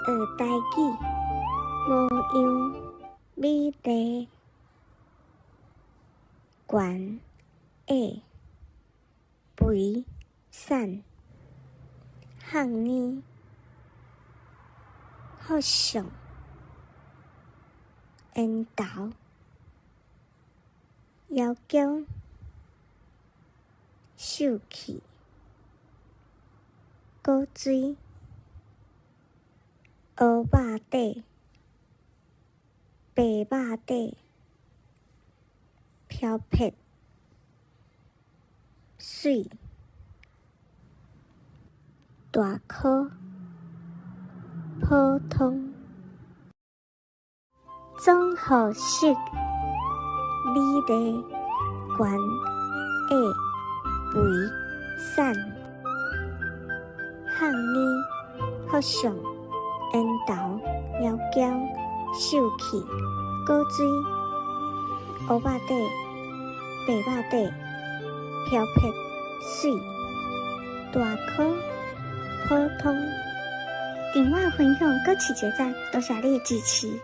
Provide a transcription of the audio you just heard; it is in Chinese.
学台语，模样美丽，悬矮肥瘦，项链福相，缘投枵姜秀气，果水蚵肉底，白肉底，飘撇水，大颗普通，综合式美丽，悬矮肥瘦，项链福相，缘投枵姜秀气，果水蚵肉底，白肉底，飘撇水，大颗普通。订阅分享，搁持续赞，多谢你的支持。